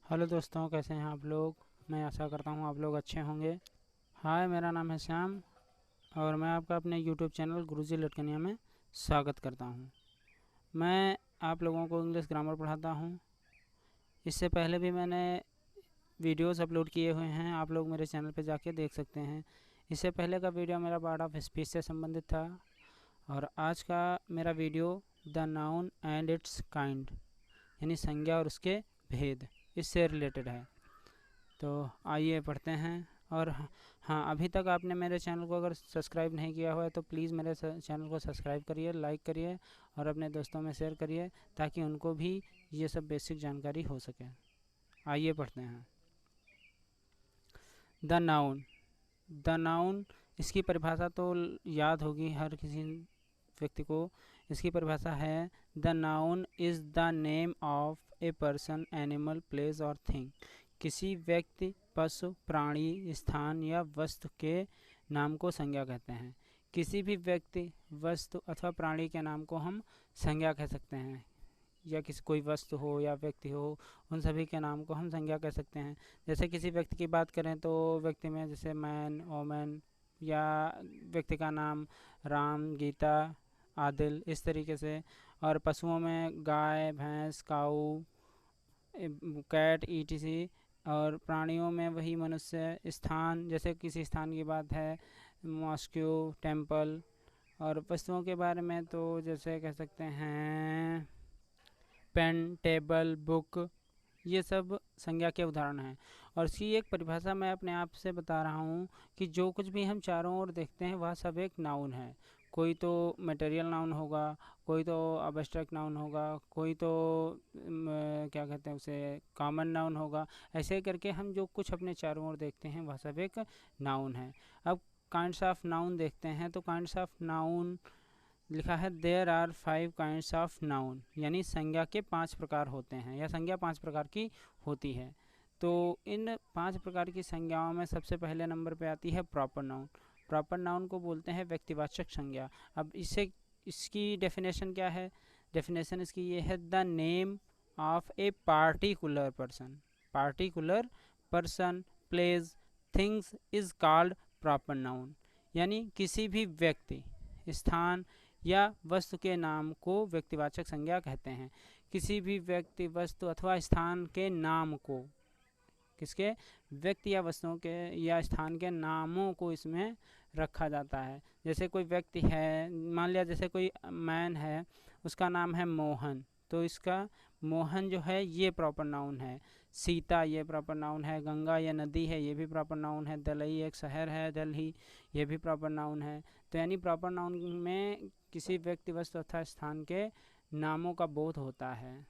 Hello दोस्तों, कैसे हैं आप लोग। मैं आशा करता हूँ आप लोग अच्छे होंगे। हाय, मेरा नाम है श्याम और मैं आपका अपने यूट्यूब चैनल गुरुजी लटकनिया में स्वागत करता हूँ। मैं आप लोगों को इंग्लिश ग्रामर पढ़ाता हूँ। इससे पहले भी मैंने वीडियोस अपलोड किए हुए हैं, आप लोग मेरे चैनल पर जाके देख सकते हैं। इससे पहले का वीडियो मेरा पार्ट ऑफ स्पीच से संबंधित था और आज का मेरा video the noun and it's kind यानी संज्ञा और उसके भेद, इससे रिलेटेड है। तो आइए पढ़ते हैं। और हाँ, अभी तक आपने मेरे चैनल को अगर सब्सक्राइब नहीं किया हुआ है तो प्लीज़ मेरे चैनल को सब्सक्राइब करिए, लाइक करिए और अपने दोस्तों में शेयर करिए ताकि उनको भी ये सब बेसिक जानकारी हो सके। आइए पढ़ते हैं। The noun. द नाउन, इसकी परिभाषा तो याद होगी हर किसी व्यक्ति को। इसकी परिभाषा है the noun is the name of a person, animal, place और थिंग। किसी व्यक्ति, पशु, प्राणी, स्थान या वस्तु के नाम को संज्ञा कहते हैं। किसी भी व्यक्ति, वस्तु अथवा प्राणी के नाम को हम संज्ञा कह सकते हैं, या किसी कोई वस्तु हो या व्यक्ति हो, उन सभी के नाम को हम संज्ञा कह सकते हैं। जैसे किसी व्यक्ति की बात करें तो व्यक्ति में जैसे मैन, वोमेन, या व्यक्ति का नाम राम, गीता, आदिल, इस तरीके से। और पशुओं में गाय, भैंस, काऊ, कैट, ईटीसी। और प्राणियों में वही मनुष्य। स्थान, जैसे किसी स्थान की बात है, मॉस्क्यू, टेम्पल। और वस्तुओं के बारे में तो जैसे कह सकते हैं पेन, टेबल, बुक, ये सब संज्ञा के उदाहरण हैं। और इसकी एक परिभाषा मैं अपने आप से बता रहा हूँ कि जो कुछ भी हम चारों ओर देखते हैं वह सब एक नाउन है। कोई तो मटेरियल नाउन होगा, कोई तो अब्स्ट्रैक्ट नाउन होगा, कोई तो क्या कहते हैं उसे, कॉमन नाउन होगा। ऐसे करके हम जो कुछ अपने चारों ओर देखते हैं वह सब एक नाउन है। अब काइंड्स ऑफ नाउन देखते हैं तो काइंड्स ऑफ नाउन लिखा है there are 5 kinds of noun, यानी संज्ञा के 5 प्रकार होते हैं या संज्ञा 5 प्रकार की होती है। तो इन 5 प्रकार की संज्ञाओं में सबसे पहले नंबर पे आती है प्रॉपर नाउन। प्रॉपर नाउन को बोलते हैं व्यक्तिवाचक संज्ञा। अब इसकी डेफिनेशन क्या है? डेफिनेशन इसकी ये है, the name of a particular person. Particular person, place, things is called proper noun. यानी किसी भी व्यक्ति, स्थान या वस्तु के नाम को व्यक्तिवाचक संज्ञा कहते हैं। किसी भी व्यक्ति, वस्तु अथवा स्थान के नाम को, किसके, व्यक्ति या वस्तुओं के या स्थान के नामों को इसमें रखा जाता है। जैसे कोई व्यक्ति है, मान लिया जैसे कोई मैन है, उसका नाम है मोहन, तो इसका मोहन जो है ये प्रॉपर नाउन है। सीता ये प्रॉपर नाउन है। गंगा या नदी है, ये भी प्रॉपर नाउन है। दलई एक शहर है, दिल्ली, ये भी प्रॉपर नाउन है। तो यानी प्रॉपर नाउन में किसी व्यक्ति, वस्तु अथवा स्थान के नामों का बोध होता है।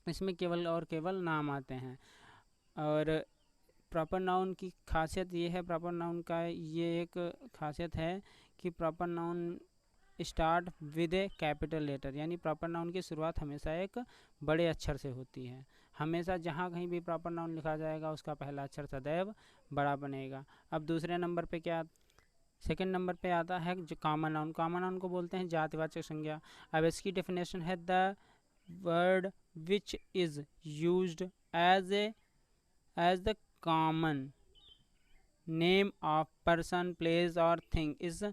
इसमें केवल और केवल नाम आते हैं। और प्रॉपर नाउन की खासियत ये है, प्रॉपर नाउन का ये एक खासियत है कि proper noun start with a capital letter, यानी प्रॉपर नाउन की शुरुआत हमेशा एक बड़े अक्षर से होती है। हमेशा जहाँ कहीं भी प्रॉपर नाउन लिखा जाएगा उसका पहला अक्षर सदैव बड़ा बनेगा। अब दूसरे नंबर पे क्या, सेकंड नंबर पे आता है जो कॉमन नाउन। कॉमन नाउन को बोलते हैं जातिवाचक संज्ञा। अब इसकी डेफिनेशन है, the word which is used as the common name of person, place और thing is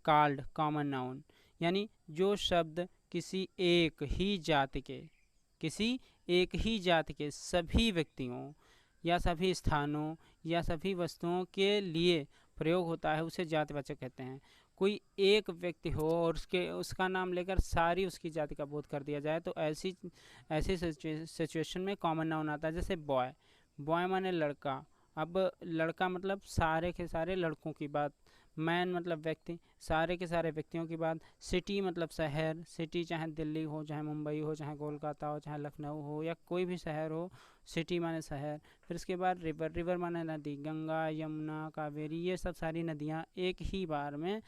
called common noun. यानी जो शब्द किसी एक ही जाति के, किसी एक ही जाति के सभी व्यक्तियों या सभी स्थानों या सभी वस्तुओं के लिए प्रयोग होता है उसे जातिवाचक कहते हैं। कोई एक व्यक्ति हो और उसका नाम लेकर सारी उसकी जाति का बोध कर दिया जाए तो ऐसी सिचुएशन में कॉमन नाउन आता है। जैसे बॉय, बॉय माने लड़का। अब लड़का मतलब सारे के सारे लड़कों की बात। मैन मतलब व्यक्ति, सारे के सारे व्यक्तियों की बात। सिटी मतलब शहर, सिटी चाहे दिल्ली हो, चाहे मुंबई हो, चाहे कोलकाता हो, चाहे लखनऊ हो, या कोई भी शहर हो, सिटी माने शहर। फिर उसके बाद रिवर, रिवर माने नदी। गंगा, यमुना, कावेरी, ये सब सारी नदियाँ एक ही बार में,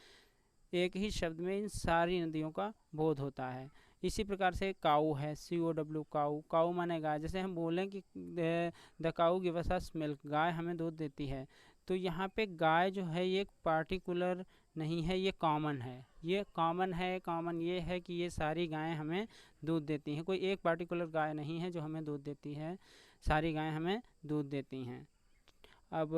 एक ही शब्द में इन सारी नदियों का बोध होता है। इसी प्रकार से काऊ है, COW, काऊ। काऊ माने गाय। जैसे हम बोलें कि the cow gives us milk, गाय हमें दूध देती है। तो यहाँ पे गाय जो है ये एक पार्टिकुलर नहीं है, ये कॉमन है। ये कॉमन है। कॉमन ये है कि ये सारी गायें हमें दूध देती हैं, कोई एक पार्टिकुलर गाय नहीं है जो हमें दूध देती है। सारी गायें हमें दूध देती हैं। अब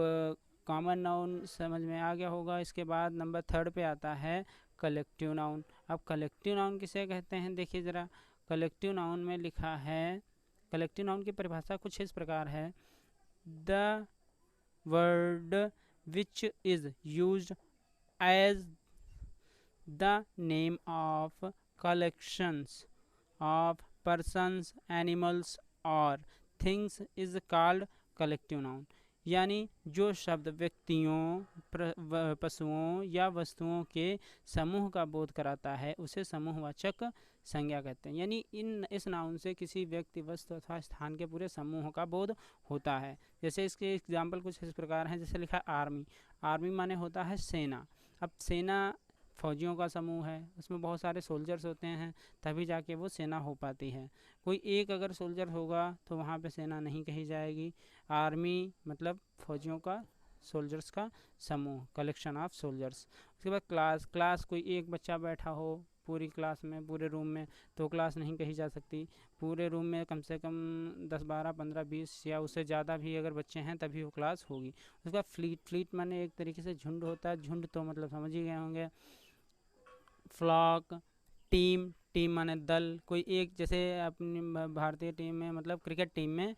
कॉमन नाउन समझ में आ गया होगा। इसके बाद नंबर 3 पे आता है कलेक्टिव नाउन। अब कलेक्टिव नाउन किसे कहते हैं, देखिए ज़रा। कलेक्टिव नाउन में लिखा है, कलेक्टिव नाउन की परिभाषा कुछ इस प्रकार है, the word which is used as the name of collections of persons, animals और things is called collective noun। यानी जो शब्द व्यक्तियों, पशुओं या वस्तुओं के समूह का बोध कराता है उसे समूहवाचक संज्ञा कहते हैं। यानी इस नाउन से किसी व्यक्ति, वस्तु अथवा स्थान के पूरे समूह का बोध होता है। जैसे इसके एग्जाम्पल कुछ इस प्रकार हैं, जैसे लिखा आर्मी। आर्मी माने होता है सेना। अब सेना फौजियों का समूह है, उसमें बहुत सारे सोल्जर्स होते हैं, तभी जाके वो सेना हो पाती है। कोई एक अगर सोल्जर होगा तो वहाँ पे सेना नहीं कही जाएगी। आर्मी मतलब फौजियों का, सोल्जर्स का समूह, कलेक्शन ऑफ सोल्जर्स। उसके बाद क्लास। क्लास कोई एक बच्चा बैठा हो पूरी क्लास में, पूरे रूम में, तो क्लास नहीं कही जा सकती। पूरे रूम में कम से कम 10, 12, 15, 20 या उससे ज़्यादा भी अगर बच्चे हैं तभी वो क्लास होगी। उसके बाद फ्लीट। फ्लीट माने एक तरीके से झुंड होता है। झुंड तो मतलब समझ ही गए होंगे। फ्लॉक। टीम। टीम माने दल। कोई एक, जैसे अपनी भारतीय टीम में मतलब क्रिकेट टीम में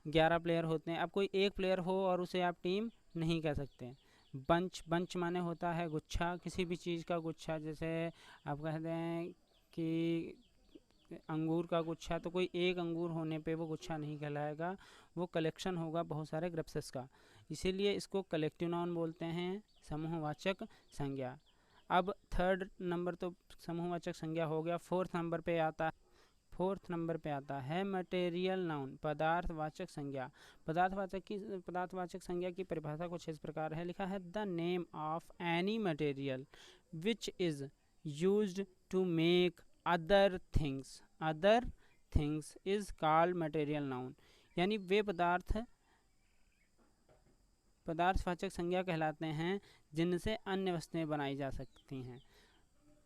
11 प्लेयर होते हैं। अब कोई एक प्लेयर हो और उसे आप टीम नहीं कह सकते। बंच। बंच माने होता है गुच्छा, किसी भी चीज़ का गुच्छा। जैसे आप कहते हैं कि अंगूर का गुच्छा, तो कोई एक अंगूर होने पे वो गुच्छा नहीं कहलाएगा, वो कलेक्शन होगा बहुत सारे ग्रप्सेस का। इसीलिए इसको कलेक्टिव नाउन बोलते हैं, समूहवाचक संज्ञा। अब 3rd नंबर तो समूहवाचक संज्ञा हो गया। 4th नंबर पे आता है मटेरियल नाउन, पदार्थवाचक संज्ञा। पदार्थवाचक संज्ञा की परिभाषा कुछ इस प्रकार है, लिखा है the name of any material which is used to make other things is called material noun. यानी वे पदार्थवाचक संज्ञा कहलाते हैं जिनसे अन्य वस्तुएं बनाई जा सकती हैं।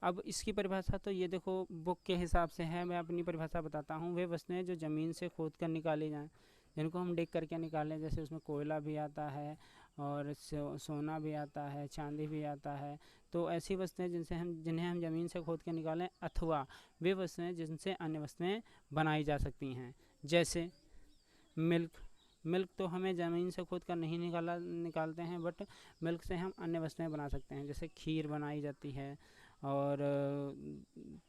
अब इसकी परिभाषा तो ये देखो बुक के हिसाब से है, मैं अपनी परिभाषा बताता हूँ। वे वस्तुएं जो ज़मीन से खोद कर निकाली जाएं, जिनको हम डिग करके निकालें, जैसे उसमें कोयला भी आता है और सोना भी आता है, चांदी भी आता है। तो ऐसी वस्तुएं जिन्हें हम ज़मीन से खोद के निकालें, अथवा वे वस्तुएं जिनसे अन्य वस्तुएं बनाई जा सकती हैं। जैसे मिल्क तो हमें ज़मीन से खोद कर नहीं निकालते हैं, बट मिल्क से हम अन्य वस्तुएं बना सकते हैं। जैसे खीर बनाई जाती है और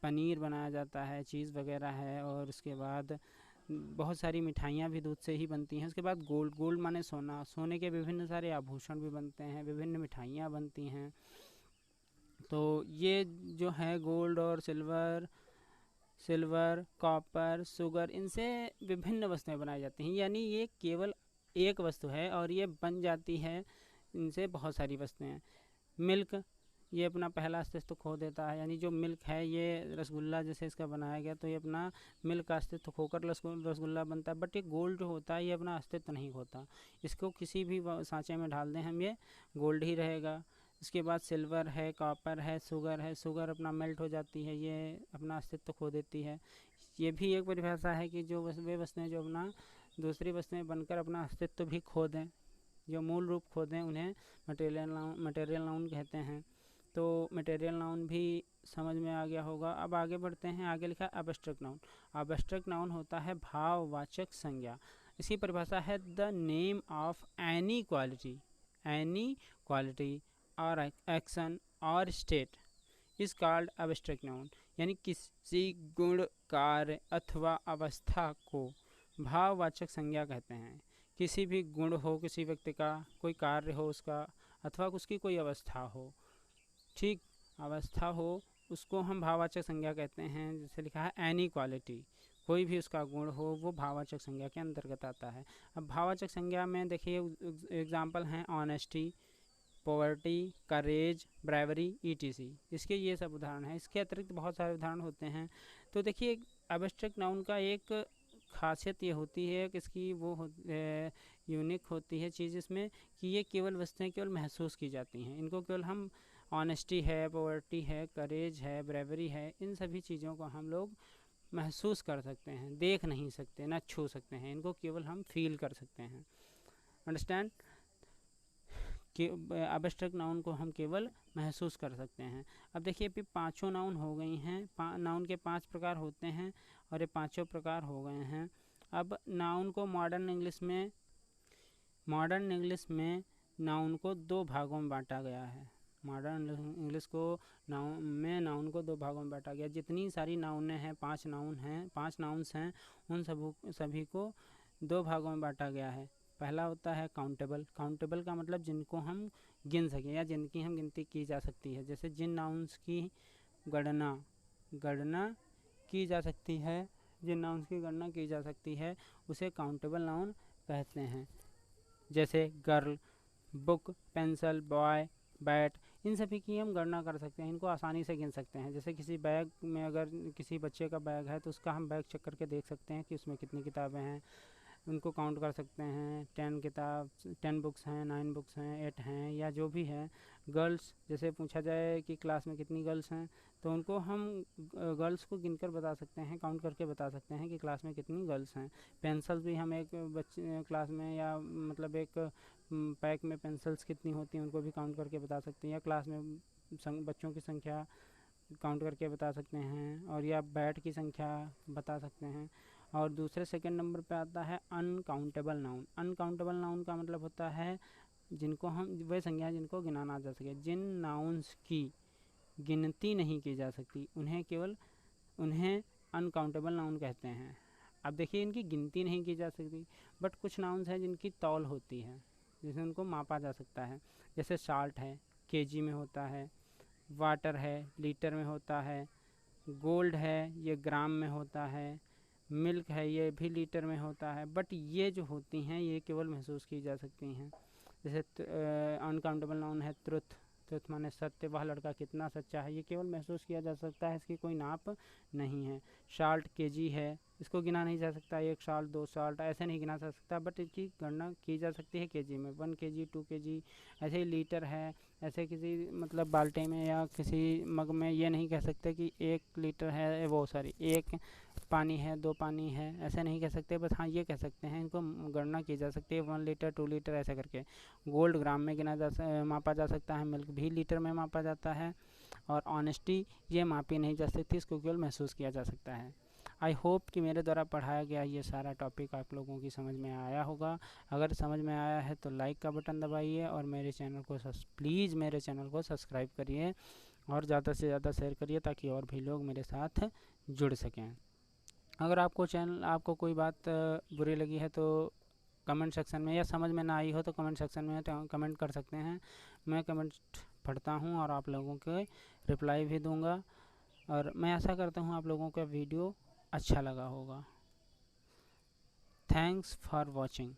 पनीर बनाया जाता है, चीज़ वगैरह है, और उसके बाद बहुत सारी मिठाइयाँ भी दूध से ही बनती हैं। उसके बाद गोल्ड माने सोना। सोने के विभिन्न सारे आभूषण भी बनते हैं, विभिन्न मिठाइयाँ बनती हैं। तो ये जो है गोल्ड और सिल्वर, कॉपर, शुगर, इनसे विभिन्न वस्तुएं बनाई जाती हैं। यानी ये केवल एक वस्तु है और ये बन जाती है इनसे बहुत सारी वस्तुएं। मिल्क, ये अपना पहला अस्तित्व खो देता है। यानी जो मिल्क है, ये रसगुल्ला जैसे इसका बनाया गया तो ये अपना मिल्क का अस्तित्व खोकर रसगुल्ला बनता है। बट ये गोल्ड जो होता है ये अपना अस्तित्व नहीं खोता। इसको किसी भी सांचे में डाल दें हम, ये गोल्ड ही रहेगा। इसके बाद सिल्वर है, कॉपर है, शुगर अपना मेल्ट हो जाती है, ये अपना अस्तित्व खो देती है। ये भी एक परिभाषा है कि जो वे वस्तुएं जो अपना दूसरी वस्तुएं बनकर अपना अस्तित्व भी खो दें, जो मूल रूप खो दें, उन्हें मटेरियल नाउन कहते हैं। तो मटेरियल नाउन भी समझ में आ गया होगा। अब आगे बढ़ते हैं। आगे लिखा है एब्स्ट्रैक्ट नाउन। एब्स्ट्रैक्ट नाउन होता है भाववाचक संज्ञा। इसकी परिभाषा है the name of any quality और एक्शन और state is called abstract noun. यानी किसी गुण, कार्य अथवा अवस्था को भाववाचक संज्ञा कहते हैं। किसी भी गुण हो किसी व्यक्ति का, कोई कार्य हो उसका, अथवा उसकी कोई अवस्था हो, ठीक, अवस्था हो, उसको हम भाववाचक संज्ञा कहते हैं। जैसे लिखा है एनी क्वालिटी, कोई भी उसका गुण हो वो भाववाचक संज्ञा के अंतर्गत आता है। अब भाववाचक संज्ञा में देखिए एग्जाम्पल हैं ऑनेस्टी, पॉवर्टी, करेज, ब्रेवरी, ईटीसी। इसके ये सब उदाहरण हैं। इसके अतिरिक्त बहुत सारे उदाहरण होते हैं। तो देखिए एब्स्ट्रैक्ट नाउन का एक खासियत ये होती है कि इसकी वो यूनिक होती है चीज़ इसमें कि ये केवल वस्तुएं केवल महसूस की जाती हैं। इनको केवल हम ऑनेस्टी है, पॉवर्टी है, करेज है, ब्रेवरी है, इन सभी चीज़ों को हम लोग महसूस कर सकते हैं, देख नहीं सकते, ना छू सकते हैं, इनको केवल हम फील कर सकते हैं। अंडरस्टैंड कि एब्स्ट्रैक्ट नाउन को हम केवल महसूस कर सकते हैं। अब देखिए फिर पांचों नाउन हो गई हैं, नाउन के 5 प्रकार होते हैं और ये पांचों प्रकार हो गए हैं। अब नाउन को मॉडर्न इंग्लिश में नाउन को 2 भागों में बांटा गया है। मॉडर्न इंग्लिश को नाउन को 2 भागों में बांटा गया। जितनी सारी नाउनें हैं, 5 नाउन्स हैं, उन सभी को 2 भागों में बांटा गया है। पहला होता है काउंटेबल का मतलब जिनको हम गिन सकें या जिनकी हम गिनती की जा सकती है। जैसे जिन नाउन्स की गणना की जा सकती है, जिन नाउन्स की गणना की जा सकती है उसे काउंटेबल नाउन कहते हैं। जैसे girl, book, pencil, boy, bat, इन सभी की हम गणना कर सकते हैं, इनको आसानी से गिन सकते हैं। जैसे किसी बैग में अगर किसी बच्चे का बैग है तो उसका हम बैग चेक करके देख सकते हैं कि उसमें कितनी किताबें हैं, उनको काउंट कर सकते हैं। 10 बुक्स हैं, 9 बुक्स हैं, 8 हैं, या जो भी है। गर्ल्स, जैसे पूछा जाए कि क्लास में कितनी गर्ल्स हैं तो उनको हम गर्ल्स को गिनकर बता सकते हैं, काउंट करके बता सकते हैं कि क्लास में कितनी गर्ल्स हैं। पेंसिल भी हम एक बच्चे क्लास में या मतलब एक पैक में पेंसिल्स कितनी होती हैं उनको भी काउंट करके बता सकते हैं, या क्लास में बच्चों की संख्या काउंट करके बता सकते हैं, और या बैट की संख्या बता सकते हैं। और दूसरे सेकंड नंबर पे आता है अनकाउंटेबल नाउन का मतलब होता है जिनको हम वे संज्ञा जिनको गिना ना जा सके। जिन नाउन्स की गिनती नहीं की जा सकती उन्हें अनकाउंटेबल नाउन कहते हैं। अब देखिए इनकी गिनती नहीं की जा सकती, बट कुछ नाउन्स हैं जिनकी तौल होती है, जिसे उनको मापा जा सकता है। जैसे साल्ट है, केजी में होता है। वाटर है, लीटर में होता है। गोल्ड है, ये ग्राम में होता है। मिल्क है, ये भी लीटर में होता है। बट ये जो होती हैं ये केवल महसूस की जा सकती हैं। जैसे अनकाउंटेबल नाउन है ट्रुथ माने सत्य, वह लड़का कितना सच्चा है, ये केवल महसूस किया जा सकता है, इसकी कोई नाप नहीं है। साल्ट केजी है, इसको गिना नहीं जा सकता, 1 साल्ट 2 साल्ट ऐसे नहीं गिना जा सकता, बट इसकी गणना की जा सकती है केजी में, 1 केजी 2 केजी। ऐसे ही लीटर है, ऐसे किसी मतलब बाल्टी में या किसी मग में ये नहीं कह सकते कि 1 लीटर है, वो सॉरी 1 पानी है, 2 पानी है, ऐसे नहीं कह सकते। बस हाँ ये कह सकते हैं इनको गणना की जा सकती है 1 लीटर 2 लीटर ऐसे करके। गोल्ड ग्राम में मापा जा सकता है, मिल्क भी लीटर में मापा जाता है। और ऑनेस्टी ये मापी नहीं जा सकती, इसको केवल महसूस किया जा सकता है। आई होप कि मेरे द्वारा पढ़ाया गया ये सारा टॉपिक आप लोगों की समझ में आया होगा। अगर समझ में आया है तो लाइक का बटन दबाइए और मेरे चैनल को प्लीज़ मेरे चैनल को सब्सक्राइब करिए और ज़्यादा से ज़्यादा शेयर करिए ताकि और भी लोग मेरे साथ जुड़ सकें। अगर आपको कोई बात बुरी लगी है तो कमेंट सेक्शन में, या समझ में ना आई हो तो कमेंट सेक्शन में कमेंट कर सकते हैं। मैं कमेंट पढ़ता हूँ और आप लोगों के रिप्लाई भी दूंगा। और मैं आशा करता हूँ आप लोगों का वीडियो अच्छा लगा होगा। Thanks for watching.